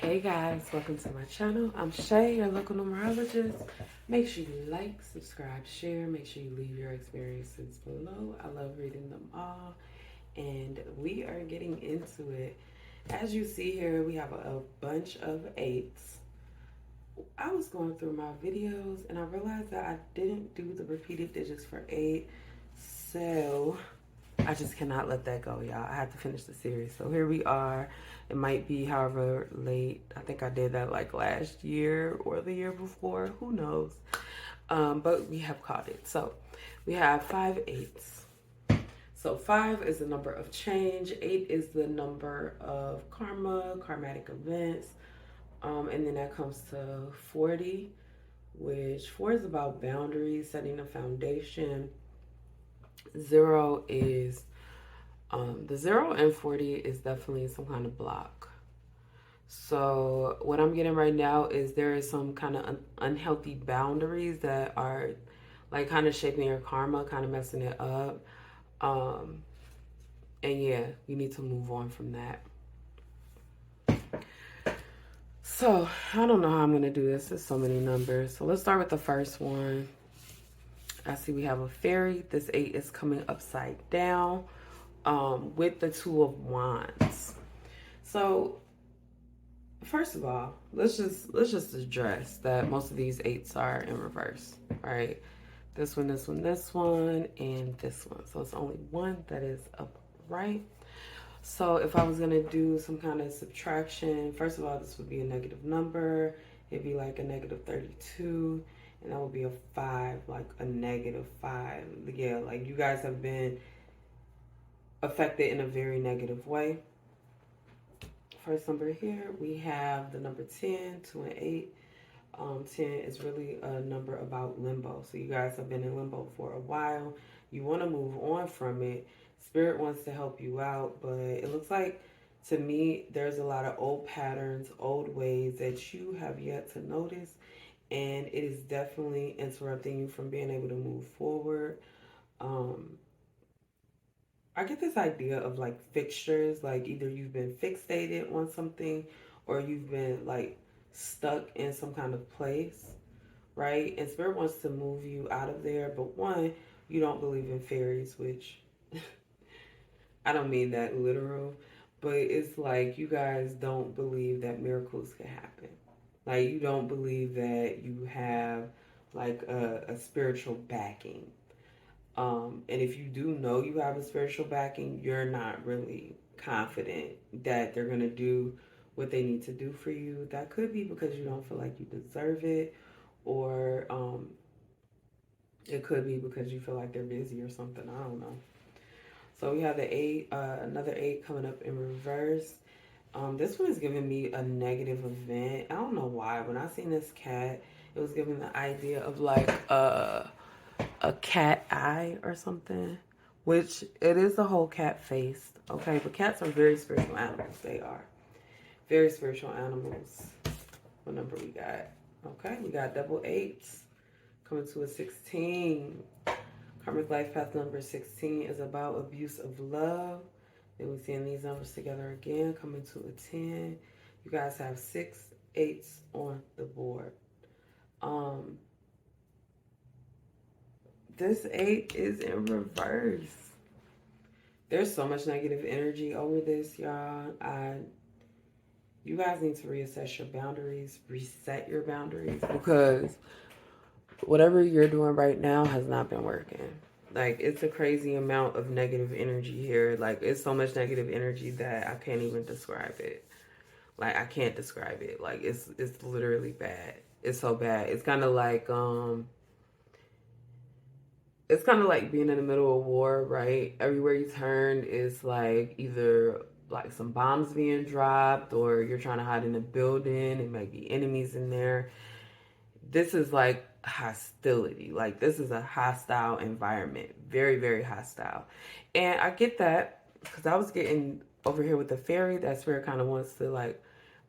Hey guys, welcome to my channel. I'm Shay, your local numerologist. Make sure you like, subscribe, share. Make sure you leave your experiences below. I love reading them all. And we are getting into it. As you see here, we have a bunch of eights. I was going through my videos and I realized that I didn't do the repeated digits for 8. So I just cannot let that go, y'all. I have to finish the series. So here we are. It might be however late. I think I did that like last year or the year before. Who knows? But we have caught it. So we have 5 8s. So 5 is the number of change. 8 is the number of karma, karmatic events. And then that comes to 40, which 4 is about boundaries, setting a foundation. 0 is the 0 and 40 is definitely some kind of block. So what I'm getting right now is there is some kind of unhealthy boundaries that are like kind of shaping your karma, kind of messing it up. And yeah, you need to move on from that. So I don't know how I'm going to do this. There's so many numbers. So let's start with the first one. I see we have a fairy. This 8 is coming upside down with the 2 of Wands. So first of all, let's just address that most of these 8s are in reverse, right? This one, this one, this one, and this one. So it's only one that is upright. So if I was gonna do some kind of subtraction, first of all, this would be a negative number. It'd be like a negative 32, and that would be a 5, like a negative 5. Yeah, like you guys have been affected in a very negative way. First number here, we have the number 10, 2 and 8. 10 is really a number about limbo. So you guys have been in limbo for a while. You want to move on from it. Spirit wants to help you out, but it looks like to me there's a lot of old patterns, old ways that you have yet to notice, and it is definitely interrupting you from being able to move forward. I get this idea of like fixtures, like either you've been fixated on something or you've been like stuck in some kind of place, right? And Spirit wants to move you out of there. But one, you don't believe in fairies, which I don't mean that literal, but it's like you guys don't believe that miracles can happen. Like you don't believe that you have like a spiritual backing. And if you do know you have a spiritual backing, you're not really confident that they're going to do what they need to do for you. That could be because you don't feel like you deserve it, or it could be because you feel like they're busy or something. I don't know. So we have the 8, another 8 coming up in reverse. This one is giving me a negative event. I don't know why. When I seen this cat, it was giving the idea of like a cat eye or something, which it is the whole cat face, okay? But cats are very spiritual animals. They are very spiritual animals. What number we got? Okay, we got double 8s coming to a 16. Karmic life path number 16 is about abuse of love. Then we're seeing these numbers together again, coming to a 10. You guys have 6 8s on the board. This 8 is in reverse. There's so much negative energy over this, y'all. You guys need to reassess your boundaries, reset your boundaries, because whatever you're doing right now has not been working. Like, it's a crazy amount of negative energy here. Like, it's so much negative energy that I can't even describe it. Like, I can't describe it. Like, it's literally bad. It's so bad. It's kind of like being in the middle of war, right? Everywhere you turn is like either like some bombs being dropped or you're trying to hide in a building and maybe enemies in there. This is like hostility. Like this is a hostile environment. Very, very hostile. And I get that because I was getting over here with the fairy. That's where it kind of wants to like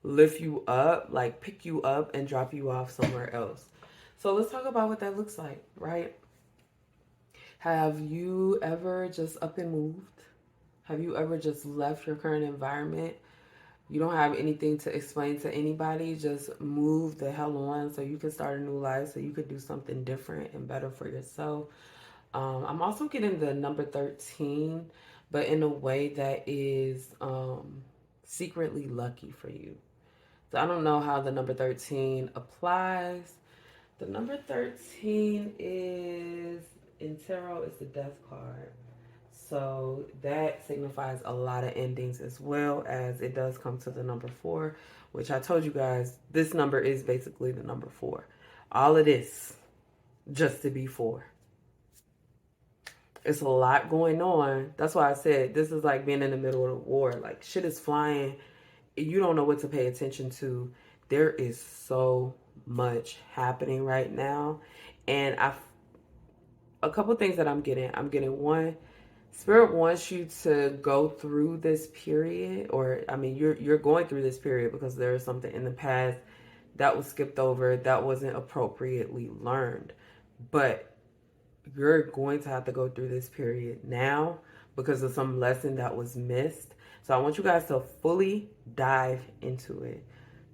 lift you up, like pick you up and drop you off somewhere else. So let's talk about what that looks like, right? Have you ever just up and moved? Have you ever just left your current environment You don't have anything to explain to anybody. Just move the hell on so you can start a new life, so you could do something different and better for yourself. I'm also getting the number 13, but in a way that is secretly lucky for you. So I don't know how the number 13 applies. The number 13 is in tarot, it's the death card. So that signifies a lot of endings, as well as it does come to the number 4, which I told you guys, this number is basically the number 4. All of this just to be 4. It's a lot going on. That's why I said this is like being in the middle of a war. Like, shit is flying. You don't know what to pay attention to. There is so much happening right now. And a couple things that I'm getting. I'm getting one, Spirit wants you to go through this period, or I mean, you're going through this period because there is something in the past that was skipped over, that wasn't appropriately learned. But you're going to have to go through this period now because of some lesson that was missed. So I want you guys to fully dive into it.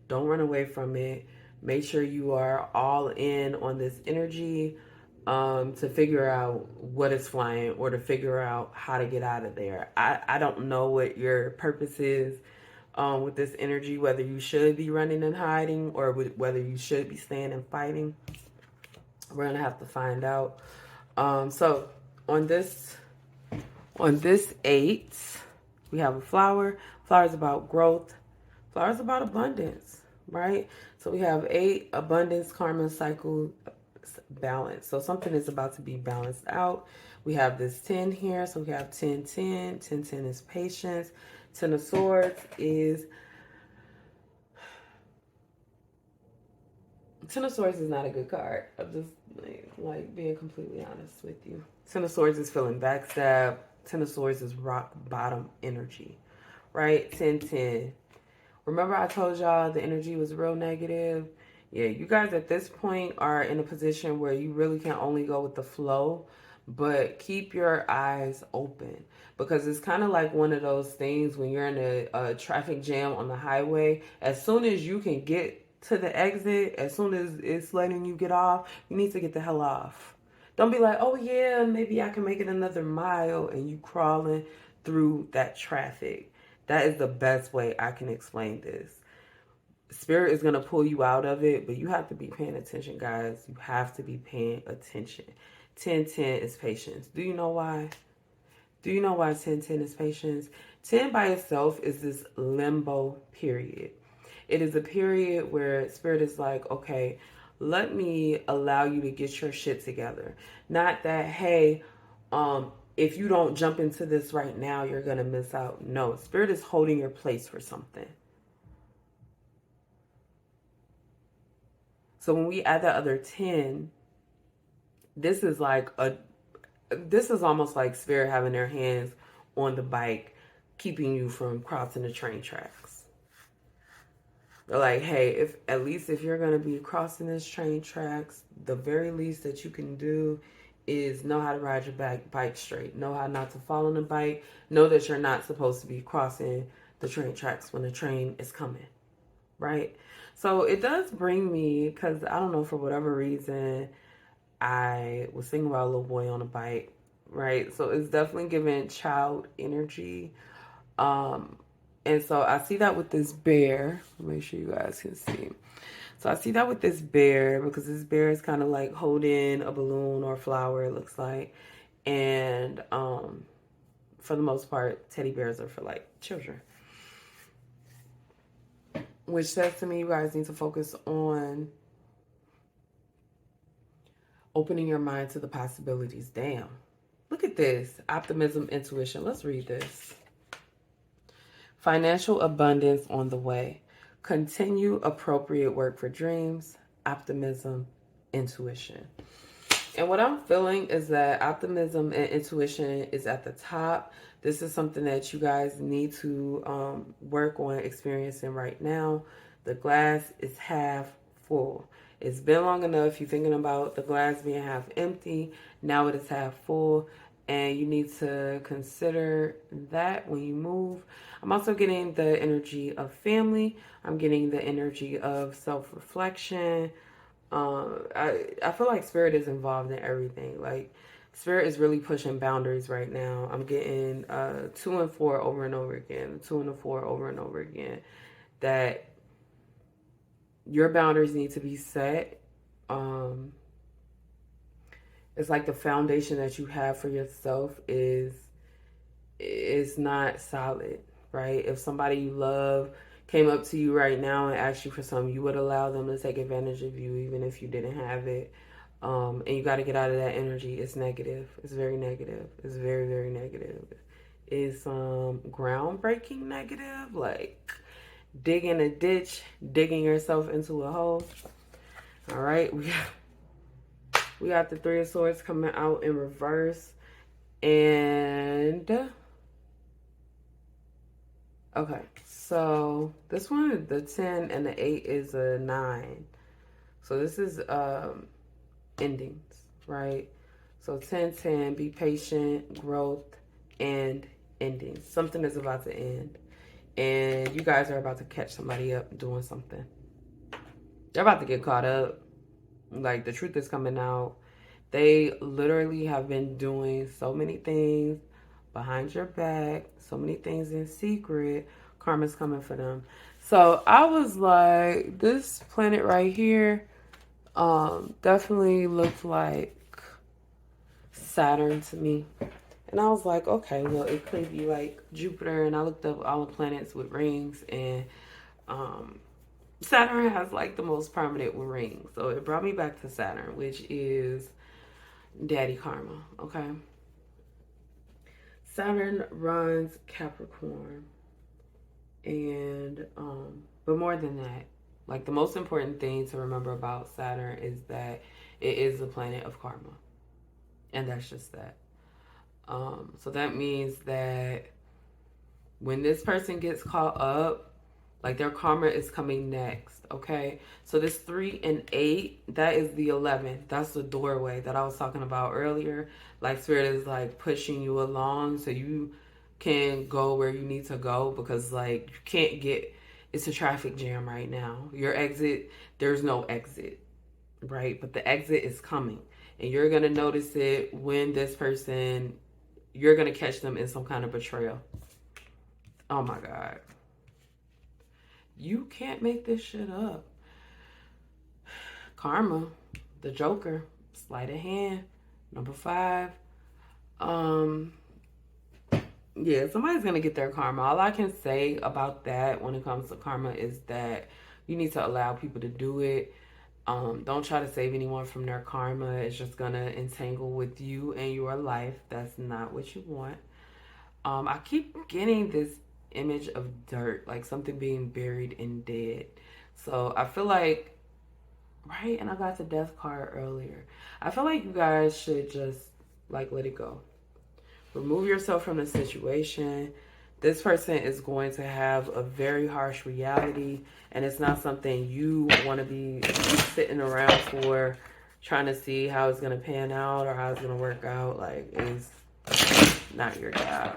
Don't run away from it. Make sure you are all in on this energy, to figure out what is flying, or to figure out how to get out of there. I don't know what your purpose is with this energy, whether you should be running and hiding or whether you should be staying and fighting. We're going to have to find out. So on this 8, we have a flower. Flower is about growth. Flower is about abundance, right? So we have 8, abundance, karma, cycle, balance. So something is about to be balanced out. We have this 10 here. So we have 10, 10. 10, 10 is patience. 10 of swords is... 10 of Swords is not a good card. I'm just like being completely honest with you. 10 of Swords is feeling backstab. 10 of Swords is rock bottom energy, right? 10, 10. Remember I told y'all the energy was real negative? Yeah, you guys at this point are in a position where you really can only go with the flow, but keep your eyes open, because it's kind of like one of those things when you're in a traffic jam on the highway. As soon as you can get to the exit, as soon as it's letting you get off, you need to get the hell off. Don't be like, oh yeah, maybe I can make it another mile, and you crawling through that traffic. That is the best way I can explain this. Spirit is going to pull you out of it, but you have to be paying attention, guys. You have to be paying attention. 10, 10 is patience. Do you know why? Do you know why 10, 10 is patience? 10 by itself is this limbo period. It is a period where Spirit is like, okay, let me allow you to get your shit together. Not that, hey, if you don't jump into this right now, you're going to miss out. No, Spirit is holding your place for something. So when we add that other 10, this is almost like Spirit having their hands on the bike, keeping you from crossing the train tracks. They're like, hey, if you're going to be crossing this train tracks, the very least that you can do is know how to ride your bike straight. Know how not to fall on the bike. Know that you're not supposed to be crossing the train tracks when the train is coming, right? So it does bring me, because I don't know, for whatever reason, I was thinking about a little boy on a bike, right? So it's definitely giving child energy. And so I see that with this bear. Make sure you guys can see. So I see that with this bear, because this bear is kind of like holding a balloon or a flower, it looks like. And for the most part, teddy bears are for like children. Which says to me, you guys need to focus on opening your mind to the possibilities. Damn. Look at this. Optimism, intuition. Let's read this. Financial abundance on the way. Continue appropriate work for dreams. Optimism, intuition. And what I'm feeling is that optimism and intuition is at the top. This is something that you guys need to work on experiencing right now. The glass is half full. It's been long enough. You're thinking about the glass being half empty. Now it is half full. and you need to consider that when you move. I'm also getting the energy of family. I'm getting the energy of self-reflection. I feel like spirit is involved in everything. Like spirit is really pushing boundaries right now. I'm getting 2 and 4 over and over again, 2 and 4 over and over again. That your boundaries need to be set. Um, it's like the foundation that you have for yourself is not solid, right? If somebody you love came up to you right now and asked you for something, you would allow them to take advantage of you even if you didn't have it. And you got to get out of that energy. It's negative. It's very negative. It's very, very negative. It's groundbreaking negative, like digging a ditch, digging yourself into a hole. All right, we got the Three of Swords coming out in reverse, and okay, so this one, the 10 and the 8 is a 9. So this is endings, right? So 10, be patient, growth, and endings. Something is about to end. And you guys are about to catch somebody up doing something. They're about to get caught up. Like, the truth is coming out. They literally have been doing so many things behind your back, so many things in secret. Karma's coming for them. So I was like, this planet right here definitely looked like Saturn to me. And I was like, okay, well, it could be like Jupiter. And I looked up all the planets with rings, and Saturn has like the most prominent with rings. So it brought me back to Saturn, which is Daddy Karma, okay? Saturn runs Capricorn. And, but more than that, like the most important thing to remember about Saturn is that it is the planet of karma. And that's just that. So that means that when this person gets caught up, like their karma is coming next, okay? So this 3 and 8, that is the 11. That's the doorway that I was talking about earlier. Like spirit is like pushing you along so you can go where you need to go, because like you can't get, it's a traffic jam right now. Your exit, there's no exit, right? But the exit is coming, and you're going to notice it when this person, you're going to catch them in some kind of betrayal. Oh my God. You can't make this shit up. Karma, the Joker, sleight of hand, number 5. Yeah, somebody's gonna get their karma. All I can say about that when it comes to karma is that you need to allow people to do it. Don't try to save anyone from their karma. It's just gonna entangle with you and your life. That's not what you want. I keep getting this image of dirt, like something being buried and dead. So I feel like, right, and I got the death card earlier. I feel like you guys should just like let it go. Remove yourself from the situation. This person is going to have a very harsh reality, and it's not something you want to be sitting around for, trying to see how it's going to pan out or how it's going to work out. Like, it's not your job.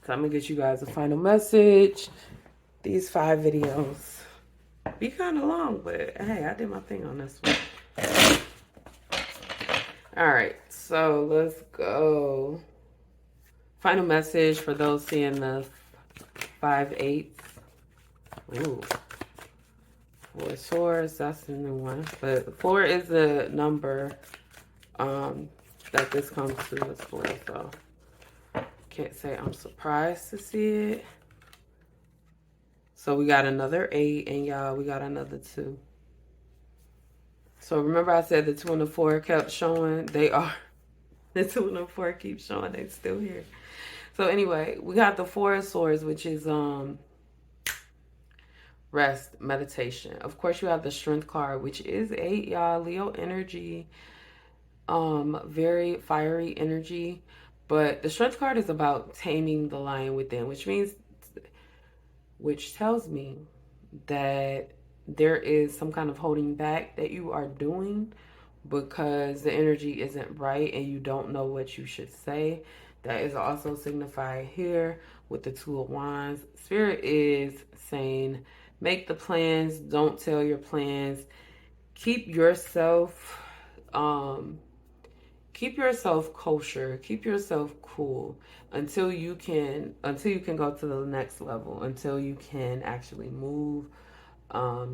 So I'm going to get you guys a final message. These 5 videos be kind of long, but hey, I did my thing on this one. All right, so let's go. Final message for those seeing the 5/8. Ooh. 4 swords, that's the new one. But 4 is the number that this comes to us for, so can't say I'm surprised to see it. So we got another 8, and y'all, we got another 2. So remember I said the 2 and the 4 kept showing? They are. The 2 and the 4 keep showing. They still here. So anyway, we got the 4 of Swords, which is rest, meditation. Of course, you have the Strength card, which is 8, y'all. Leo energy. Very fiery energy. But the Strength card is about taming the lion within, which tells me that there is some kind of holding back that you are doing because the energy isn't right and you don't know what you should say. That is also signified here with the Two of Wands. Spirit is saying, make the plans, don't tell your plans. Keep yourself um keep yourself kosher, keep yourself cool until you can go to the next level, until you can actually move.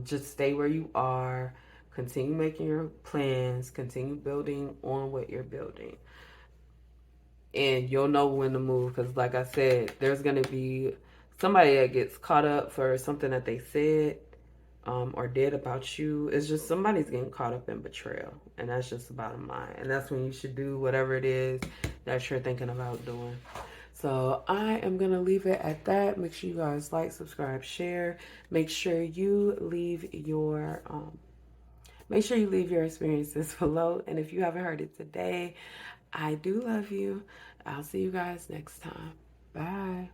Just stay where you are, continue making your plans, continue building on what you're building, and you'll know when to move. Because like I said, there's going to be somebody that gets caught up for something that they said or did about you. It's just somebody's getting caught up in betrayal, and that's just the bottom line. And that's when you should do whatever it is that you're thinking about doing. So I am going to leave it at that. Make sure you guys like, subscribe, share. Make sure you leave your experiences below. And if you haven't heard it today, I do love you. I'll see you guys next time. Bye.